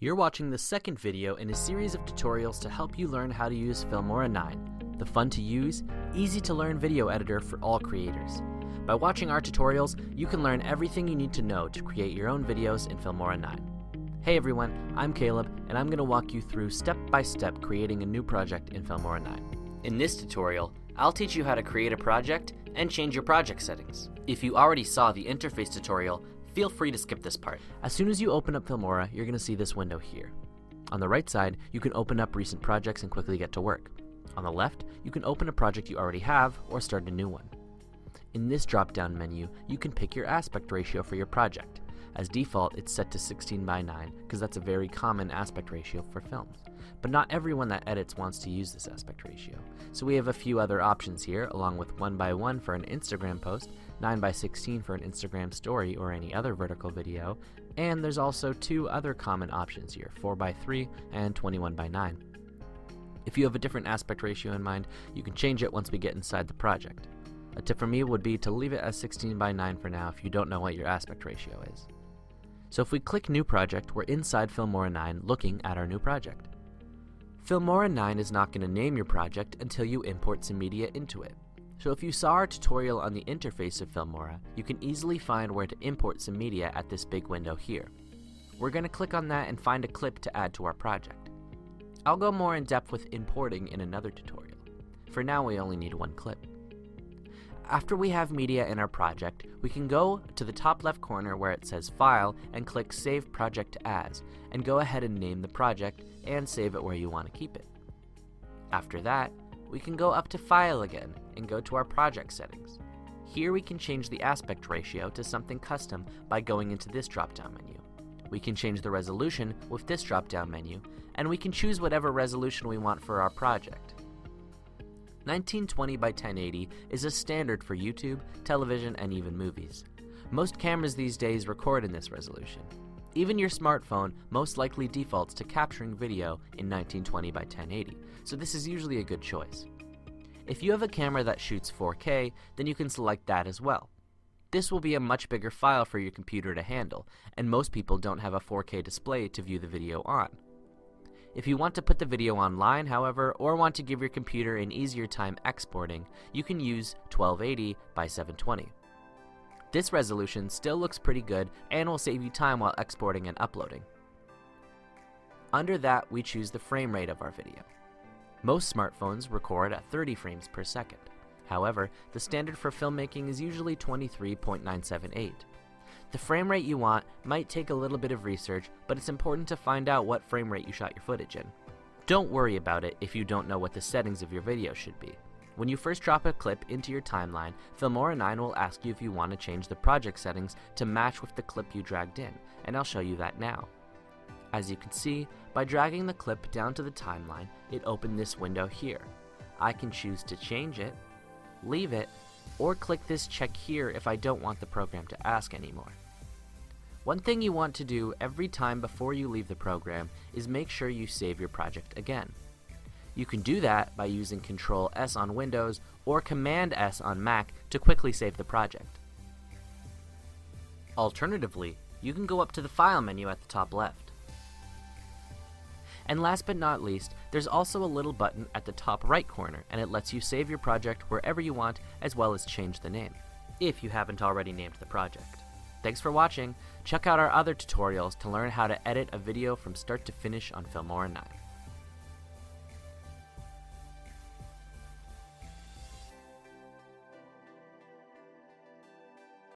You're watching the second video in a series of tutorials to help you learn how to use Filmora9, the fun-to-use, easy-to-learn video editor for all creators. By watching our tutorials, you can learn everything you need to know to create your own videos in Filmora9. Hey everyone, I'm Caleb, and I'm going to walk you through step-by-step creating a new project in Filmora9. In this tutorial, I'll teach you how to create a project and change your project settings. If you already saw the interface tutorial, feel free to skip this part. As soon as you open up Filmora, you're going to see this window here. On the right side, you can open up recent projects and quickly get to work. On the left, you can open a project you already have or start a new one. In this drop-down menu, you can pick your aspect ratio for your project. As default, it's set to 16:9 because that's a very common aspect ratio for films. But not everyone that edits wants to use this aspect ratio. So we have a few other options here, along with 1:1 for an Instagram post, 9:16 for an Instagram story or any other vertical video, and there's also two other common options here, 4:3 and 21:9. If you have a different aspect ratio in mind, you can change it once we get inside the project. A tip from me would be to leave it as 16:9 for now if you don't know what your aspect ratio is. So if we click New Project, we're inside Filmora9 looking at our new project. Filmora9 is not going to name your project until you import some media into it. So if you saw our tutorial on the interface of Filmora, you can easily find where to import some media at this big window here. We're going to click on that and find a clip to add to our project. I'll go more in depth with importing in another tutorial. For now, we only need one clip. After we have media in our project, we can go to the top left corner where it says File and click Save Project As, and go ahead and name the project and save it where you want to keep it. After that, we can go up to File again and go to our project settings. Here we can change the aspect ratio to something custom by going into this drop-down menu. We can change the resolution with this drop-down menu, and we can choose whatever resolution we want for our project. 1920 by 1080 is a standard for YouTube, television, and even movies. Most cameras these days record in this resolution. Even your smartphone most likely defaults to capturing video in 1920 by 1080, so this is usually a good choice. If you have a camera that shoots 4K, then you can select that as well. This will be a much bigger file for your computer to handle, and most people don't have a 4K display to view the video on. If you want to put the video online, however, or want to give your computer an easier time exporting, you can use 1280 by 720. This resolution still looks pretty good and will save you time while exporting and uploading. Under that, we choose the frame rate of our video. Most smartphones record at 30 frames per second. However, the standard for filmmaking is usually 23.978. The frame rate you want might take a little bit of research, but it's important to find out what frame rate you shot your footage in. Don't worry about it if you don't know what the settings of your video should be. When you first drop a clip into your timeline, Filmora9 will ask you if you want to change the project settings to match with the clip you dragged in, and I'll show you that now. As you can see, by dragging the clip down to the timeline, it opened this window here. I can choose to change it, leave it, or click this check here if I don't want the program to ask anymore. One thing you want to do every time before you leave the program is make sure you save your project again. You can do that by using Control-S on Windows or Command-S on Mac to quickly save the project. Alternatively, you can go up to the File menu at the top left. And last but not least, there's also a little button at the top right corner, and it lets you save your project wherever you want as well as change the name, if you haven't already named the project. Thanks for watching. Check out our other tutorials to learn how to edit a video from start to finish on Filmora9.